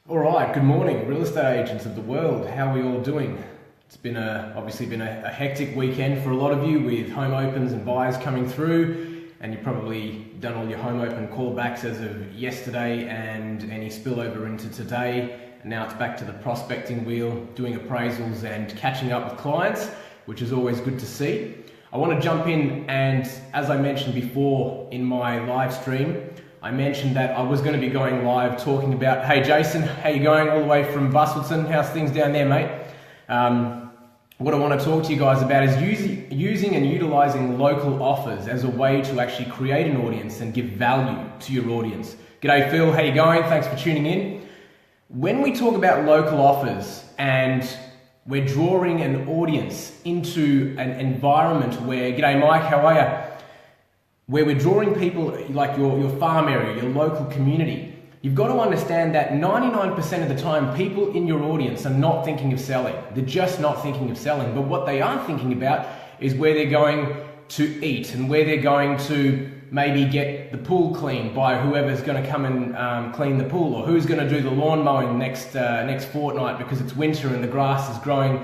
All right, good morning, real estate agents of the world. How are we all doing? It's been obviously been a hectic weekend for a lot of you with home opens and buyers coming through, and you've probably done all your home open callbacks as of yesterday and any spillover into today. And now it's back to the prospecting wheel, doing appraisals and catching up with clients, which is always good to see. I want to jump in, and as I mentioned before in my live stream, I mentioned that I was going to be going live talking about, hey Jason, how you going all the way from Busselton? How's things down there, mate? What I want to talk to you guys about is using and utilizing local offers as a way to actually create an audience and give value to your audience. G'day Phil, how you going? Thanks for tuning in. When we talk about local offers and we're drawing an audience into an environment where, g'day Mike, how are you? Where we're drawing people like your farm area, your local community, you've got to understand that 99% of the time people in your audience are not thinking of selling. They're just not thinking of selling. But what they are thinking about is where they're going to eat and where they're going to maybe get the pool cleaned by whoever's going to come and clean the pool, or who's going to do the lawn mowing next fortnight because it's winter and the grass is growing,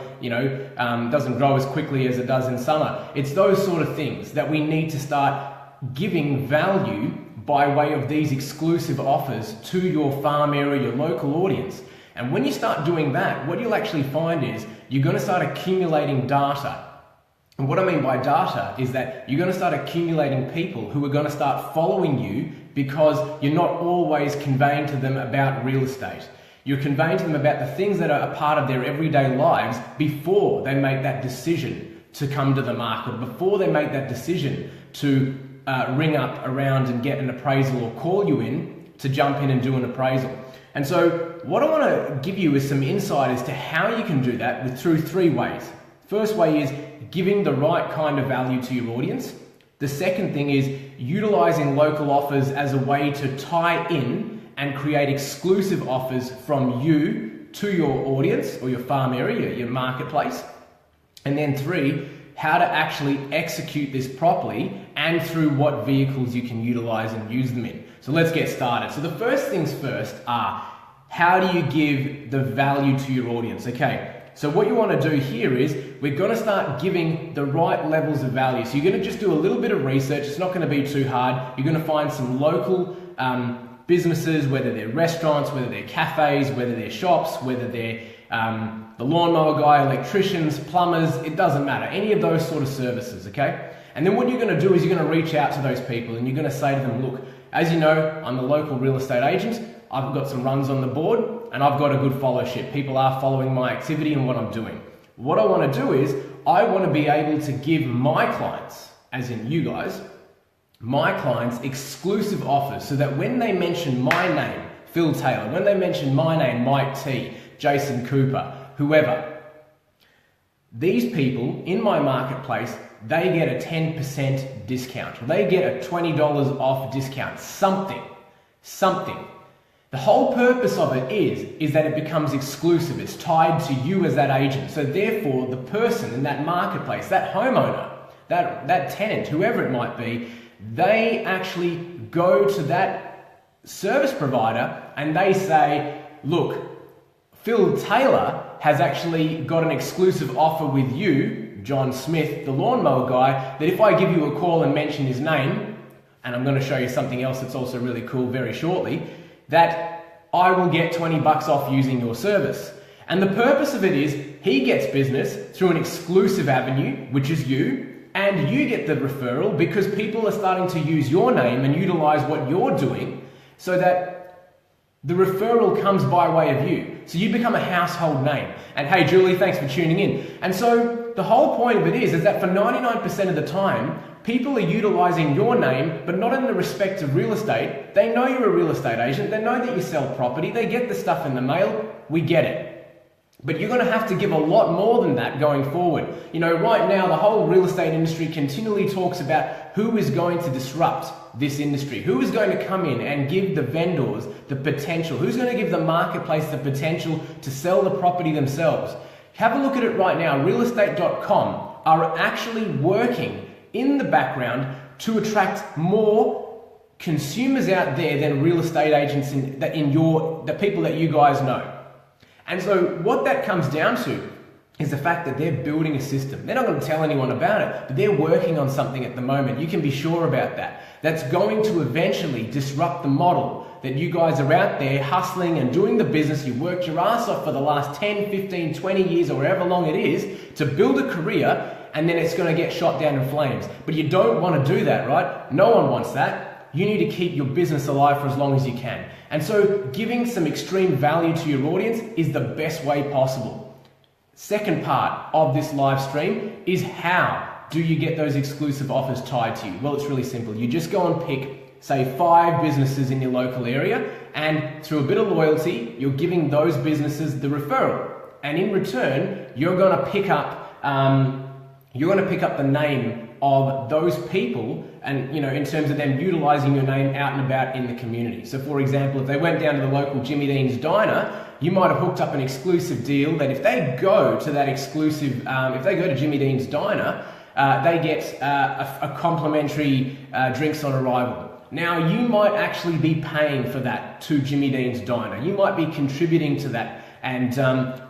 doesn't grow as quickly as it does in summer. It's those sort of things that we need to start giving value by way of these exclusive offers to your farm area, your local audience. And when you start doing that, what you'll actually find is you're going to start accumulating data. And what I mean by data is that you're going to start accumulating people who are going to start following you because you're not always conveying to them about real estate. You're conveying to them about the things that are a part of their everyday lives before they make that decision to come to the market, before they make that decision to ring up around and get an appraisal or call you in to jump in and do an appraisal. And so what I want to give you is some insight as to how you can do that through three ways. First way is giving the right kind of value to your audience. The second thing is utilizing local offers as a way to tie in and create exclusive offers from you to your audience or your farm area, your marketplace. And then three, how to actually execute this properly and through what vehicles you can utilize and use them in. So let's get started. So the first things first are, how do you give the value to your audience? Okay, so what you want to do here is we're going to start giving the right levels of value. So you're going to just do a little bit of research. It's not going to be too hard. You're going to find some local businesses, whether they're restaurants, whether they're cafes, whether they're shops, whether they're the lawnmower guy, electricians, plumbers, it doesn't matter. Any of those sort of services, okay? And then what you're going to do is you're going to reach out to those people and you're going to say to them, look, as you know, I'm the local real estate agent. I've got some runs on the board and I've got a good followership. People are following my activity and what I'm doing. What I want to do is I want to be able to give my clients, as in you guys, my clients exclusive offers so that when they mention my name, Phil Taylor, when they mention my name, Mike T, Jason Cooper, whoever, these people in my marketplace, they get a 10% discount. They get a $20 off discount, something. The whole purpose of it is that it becomes exclusive. It's tied to you as that agent. So therefore, the person in that marketplace, that homeowner, that tenant, whoever it might be, they actually go to that service provider and they say, look, Phil Taylor has actually got an exclusive offer with you, John Smith, the lawnmower guy, that if I give you a call and mention his name, and I'm going to show you something else that's also really cool very shortly, that I will get 20 bucks off using your service. And the purpose of it is he gets business through an exclusive avenue, which is you, and you get the referral because people are starting to use your name and utilize what you're doing so that the referral comes by way of you. So you become a household name. And hey, Julie, thanks for tuning in. And so the whole point of it is that for 99% of the time, people are utilizing your name, but not in the respect of real estate. They know you're a real estate agent. They know that you sell property. They get the stuff in the mail. We get it. But you're going to have to give a lot more than that going forward. You know, right now, the whole real estate industry continually talks about who is going to disrupt this industry, who is going to come in and give the vendors the potential, who's going to give the marketplace the potential to sell the property themselves. Have a look at it right now. Realestate.com are actually working in the background to attract more consumers out there than real estate agents the people that you guys know. And so what that comes down to is the fact that they're building a system. They're not going to tell anyone about it, but they're working on something at the moment. You can be sure about that. That's going to eventually disrupt the model that you guys are out there hustling and doing the business. You worked your ass off for the last 10, 15, 20 years or however long it is to build a career, and then it's going to get shot down in flames. But you don't want to do that, right? No one wants that. You need to keep your business alive for as long as you can. And so giving some extreme value to your audience is the best way possible. Second part of this live stream is how do you get those exclusive offers tied to you? Well, it's really simple. You just go and pick, say, 5 businesses in your local area, and through a bit of loyalty, you're giving those businesses the referral. And in return, you're going to pick up the name of those people, and in terms of them utilizing your name out and about in the community. So for example, if they went down to the local Jimmy Dean's Diner, you might have hooked up an exclusive deal that if they go to that exclusive, if they go to Jimmy Dean's Diner, they get a complimentary drinks on arrival. Now, you might actually be paying for that to Jimmy Dean's Diner. You might be contributing to that and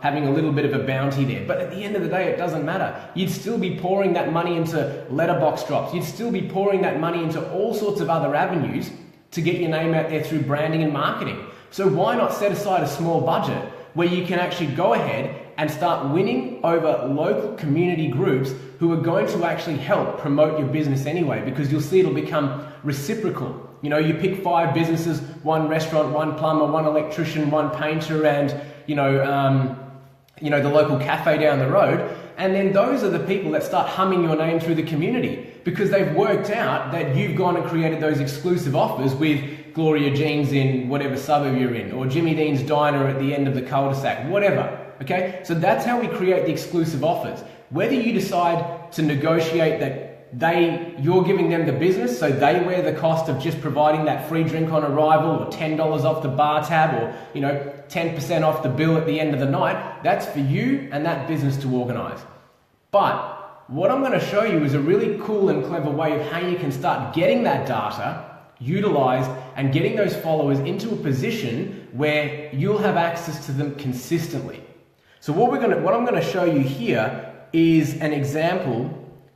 having a little bit of a bounty there. But at the end of the day, it doesn't matter. You'd still be pouring that money into letterbox drops. You'd still be pouring that money into all sorts of other avenues to get your name out there through branding and marketing. So why not set aside a small budget where you can actually go ahead and start winning over local community groups who are going to actually help promote your business anyway, because you'll see it'll become reciprocal. You pick 5 businesses, 1 restaurant, 1 plumber, 1 electrician, 1 painter, and the local cafe down the road. And then those are the people that start humming your name through the community because they've worked out that you've gone and created those exclusive offers with Gloria Jeans in whatever suburb you're in, or Jimmy Dean's Diner at the end of the cul-de-sac, whatever. Okay, so that's how we create the exclusive offers. Whether you decide to negotiate that you're giving them the business, so they wear the cost of just providing that free drink on arrival, or $10 off the bar tab, or 10% off the bill at the end of the night, that's for you and that business to organize. But what I'm going to show you is a really cool and clever way of how you can start getting that data utilized and getting those followers into a position where you'll have access to them consistently. So what I'm going to show you here is an example.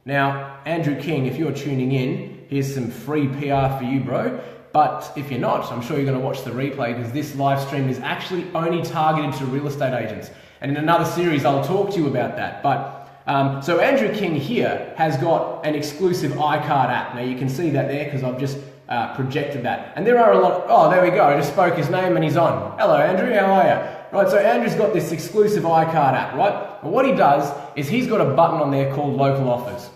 Now, Andrew King, if you're tuning in, here's some free PR for you, bro. But if you're not, I'm sure you're going to watch the replay, because this live stream is actually only targeted to real estate agents. And in another series, I'll talk to you about that. But so Andrew King here has got an exclusive iCard app. Now you can see that there because I've just projected that. And there are a lot, oh, there we go. I just spoke his name and he's on. Hello, Andrew, how are you? Right, so Andrew's got this exclusive iCard app, right? And what he does is he's got a button on there called Local Offers.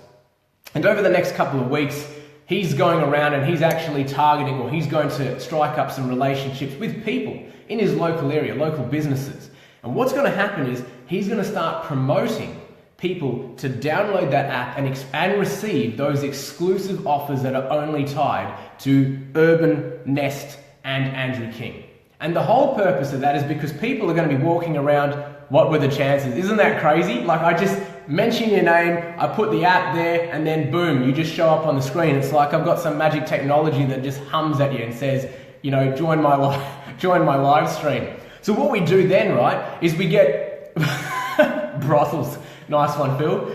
And over the next couple of weeks, he's going around and he's actually targeting, or he's going to strike up some relationships with people in his local area, local businesses. And what's going to happen is he's going to start promoting people to download that app and receive those exclusive offers that are only tied to Urban, Nest, and Andrew King. And the whole purpose of that is because people are going to be walking around, what were the chances? Isn't that crazy? Like, I just mention your name, I put the app there, and then boom, you just show up on the screen. It's like I've got some magic technology that just hums at you and says, join my live stream. So what we do then, right, is we get brothels. Nice one, Phil.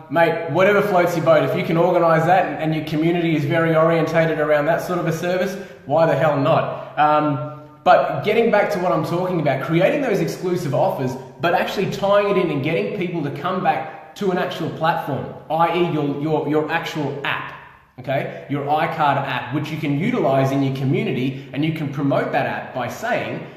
Mate, whatever floats your boat. If you can organise that and your community is very orientated around that sort of a service, why the hell not? But getting back to what I'm talking about, creating those exclusive offers, but actually tying it in and getting people to come back to an actual platform, i.e. your actual app, okay? Your iCard app, which you can utilize in your community, and you can promote that app by saying,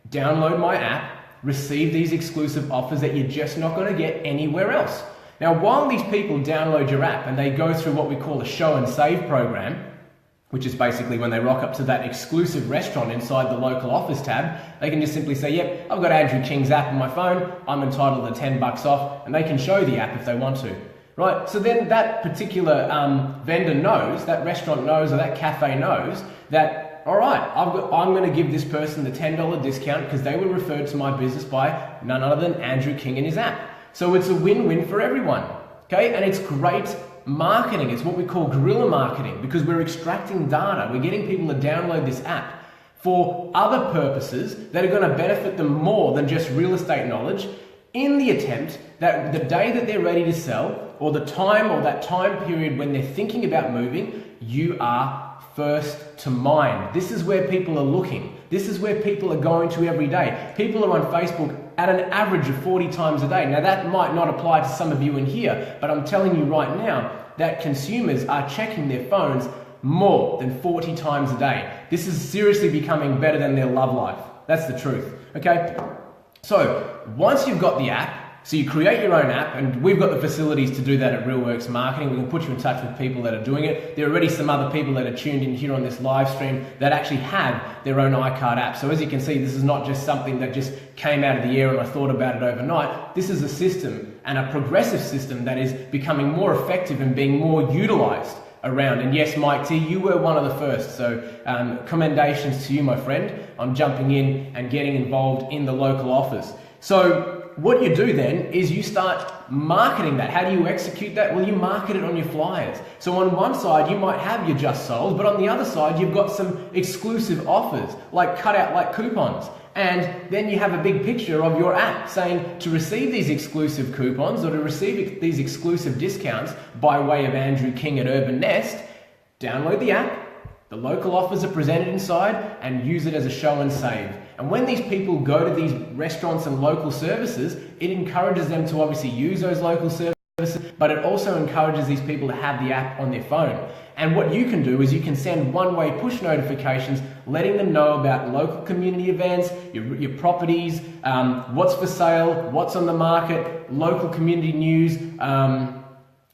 download my app, receive these exclusive offers that you're just not going to get anywhere else. Now, while these people download your app and they go through what we call a show and save program, which is basically when they rock up to that exclusive restaurant inside the local offers tab, they can just simply say, yep, I've got Andrew King's app on my phone, I'm entitled to $10 off, and they can show the app if they want to. Right, so then that particular vendor knows, that restaurant knows, or that cafe knows that, all right, I'm going to give this person the $10 discount because they were referred to my business by none other than Andrew King and his app. So it's a win-win for everyone, okay? And it's great marketing. It's what we call guerrilla marketing, because we're extracting data. We're getting people to download this app for other purposes that are going to benefit them more than just real estate knowledge, in the attempt that the day that they're ready to sell, or the time or that time period when they're thinking about moving, you are first to mind. This is where people are looking. This is where people are going to every day. People are on Facebook at an average of 40 times a day. Now that might not apply to some of you in here, but I'm telling you right now that consumers are checking their phones more than 40 times a day. This is seriously becoming better than their love life. That's the truth, okay? So once you've got the app, so you create your own app, and we've got the facilities to do that at RealWorks Marketing. We can put you in touch with people that are doing it. There are already some other people that are tuned in here on this live stream that actually have their own iCard app. So as you can see, this is not just something that just came out of the air and I thought about it overnight. This is a system, and a progressive system, that is becoming more effective and being more utilized around. And yes, Mike T, you were one of the first, so commendations to you, my friend, on jumping in and getting involved in the local offers. So what you do then is you start marketing that. How do you execute that? Well, you market it on your flyers. So on one side, you might have your just sold, but on the other side, you've got some exclusive offers, like cutout like coupons. And then you have a big picture of your app saying, to receive these exclusive coupons or to receive these exclusive discounts by way of Andrew King at Urban Nest, download the app. The local offers are presented inside, and use it as a show and save. And when these people go to these restaurants and local services, it encourages them to obviously use those local services, but it also encourages these people to have the app on their phone. And what you can do is you can send one-way push notifications letting them know about local community events, your properties, what's for sale, what's on the market, local community news,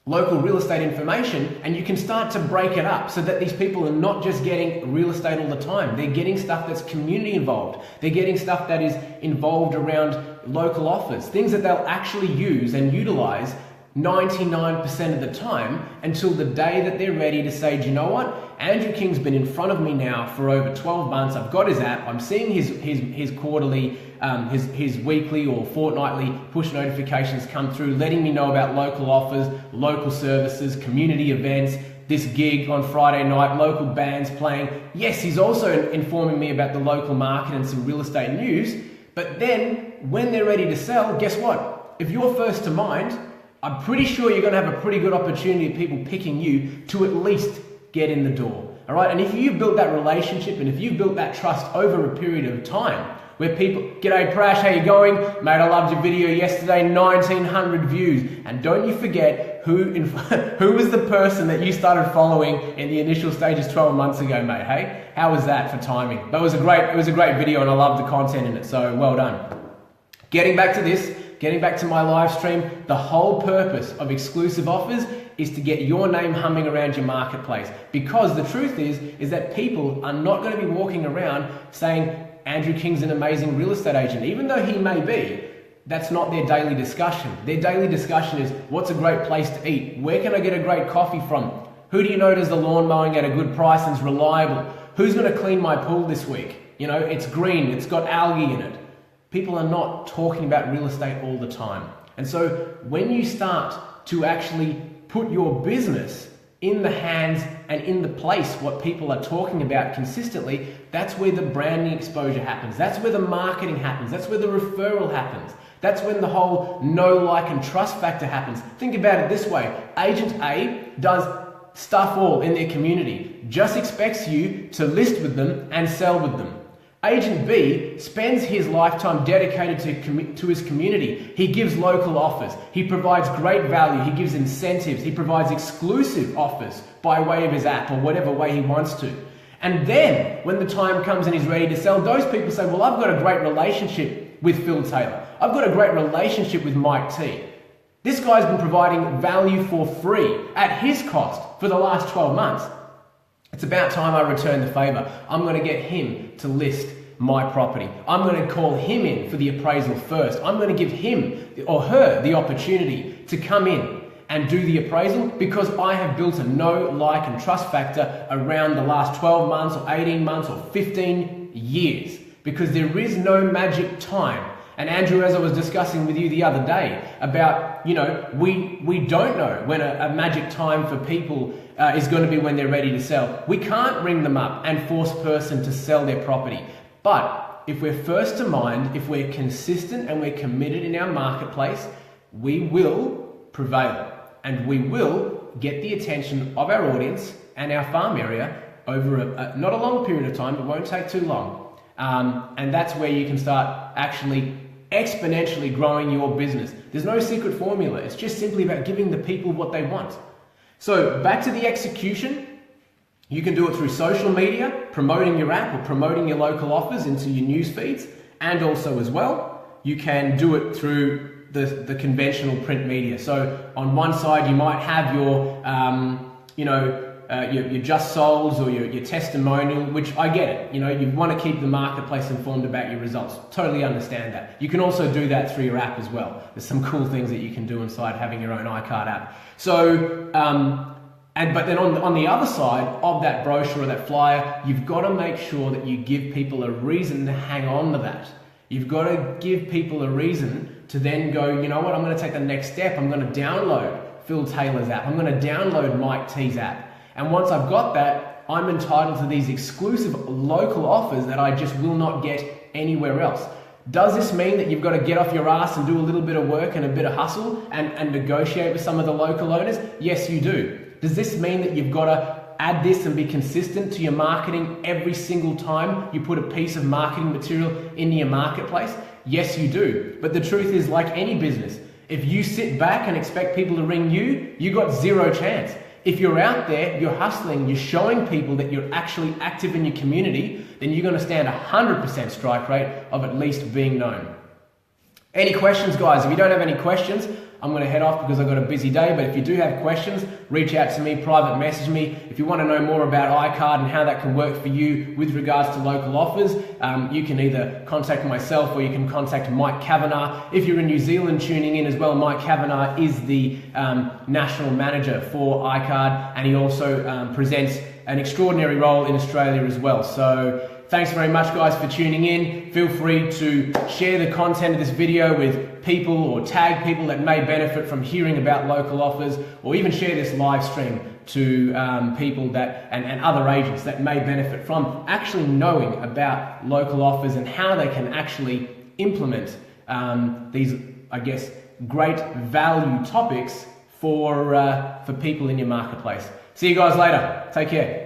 local real estate information, and you can start to break it up so that these people are not just getting real estate all the time. They're getting stuff that's community involved. They're getting stuff that is involved around local offers, things that they'll actually use and utilize 99% of the time, until the day that they're ready to say, do you know what? Andrew King's been in front of me now for over 12 months. I've got his app. I'm seeing his quarterly, his weekly or fortnightly push notifications come through, letting me know about local offers, local services, community events, this gig on Friday night, local bands playing. Yes, he's also informing me about the local market and some real estate news. But then when they're ready to sell, guess what? If you're first to mind, I'm pretty sure you're going to have a pretty good opportunity of people picking you to at least get in the door. All right. And if you've built that relationship, and if you've built that trust over a period of time, where people, g'day Prash, how you going? Mate, I loved your video yesterday, 1900 views. And don't you forget who was the person that you started following in the initial stages 12 months ago, mate, hey? How was that for timing? But it was a great video, and I loved the content in it, so well done. Getting back to my live stream, the whole purpose of exclusive offers is to get your name humming around your marketplace. Because the truth is that people are not going to be walking around saying, Andrew King's an amazing real estate agent. Even though he may be, that's not their daily discussion. Their daily discussion is, what's a great place to eat? Where can I get a great coffee from? Who do you know does the lawn mowing at a good price and is reliable? Who's going to clean my pool this week? You know, it's green, it's got algae in it. People are not talking about real estate all the time. And so when you start to actually put your business in the hands and in the place what people are talking about consistently, that's where the branding exposure happens. That's where the marketing happens. That's where the referral happens. That's when the whole know, like, and trust factor happens. Think about it this way. Agent A does stuff all in their community, just expects you to list with them and sell with them. Agent B spends his lifetime dedicated to his community. He gives local offers. He provides great value. He gives incentives. He provides exclusive offers by way of his app or whatever way he wants to. And then when the time comes and he's ready to sell, those people say, well, I've got a great relationship with Phil Taylor. I've got a great relationship with Mike T. This guy's been providing value for free at his cost for the last 12 months. It's about time I return the favor. I'm going to get him to list my property. I'm going to call him in for the appraisal first. I'm going to give him or her the opportunity to come in and do the appraisal, because I have built a know, like, and trust factor around the last 12 months or 18 months or 15 years. Because there is no magic time And Andrew, as I was discussing with you the other day about, we don't know when a magic time for people is going to be when they're ready to sell. We can't ring them up and force a person to sell their property. But if we're first to mind, if we're consistent and we're committed in our marketplace, we will prevail and we will get the attention of our audience and our farm area over not a long period of time. It won't take too long. And that's where you can start actually exponentially growing your business. There's no secret formula. It's just simply about giving the people what they want. So back to the execution. You can do it through social media, promoting your app or promoting your local offers into your news feeds, and also as well, you can do it through the conventional print media. So on one side, you might have your, your just solds or your testimonial, which I get it. You want to keep the marketplace informed about your results. Totally understand that. You can also do that through your app as well. There's some cool things that you can do inside having your own iCard app. So, but then on the other side of that brochure or that flyer, you've got to make sure that you give people a reason to hang on to that. You've got to give people a reason to then go, you know what, I'm going to take the next step. I'm going to download Phil Taylor's app. I'm going to download Mike T's app. And once I've got that, I'm entitled to these exclusive local offers that I just will not get anywhere else. Does this mean that you've got to get off your ass and do a little bit of work and a bit of hustle and negotiate with some of the local owners? Yes, you do. Does this mean that you've got to add this and be consistent to your marketing every single time you put a piece of marketing material into your marketplace? Yes, you do. But the truth is, like any business, if you sit back and expect people to ring you, you got zero chance. If you're out there, you're hustling, you're showing people that you're actually active in your community, then you're going to stand 100% strike rate of at least being known. Any questions, guys? If you don't have any questions, I'm going to head off because I've got a busy day. But if you do have questions, reach out to me, private message me. If you want to know more about iCard and how that can work for you with regards to local offers, you can either contact myself or you can contact Mike Kavanagh. If you're in New Zealand tuning in as well, Mike Kavanagh is the national manager for iCard, and he also presents an extraordinary role in Australia as well. So thanks very much, guys, for tuning in. Feel free to share the content of this video with people or tag people that may benefit from hearing about local offers, or even share this live stream to people that and other agents that may benefit from actually knowing about local offers and how they can actually implement these, I guess, great value topics for people in your marketplace. See you guys later. Take care.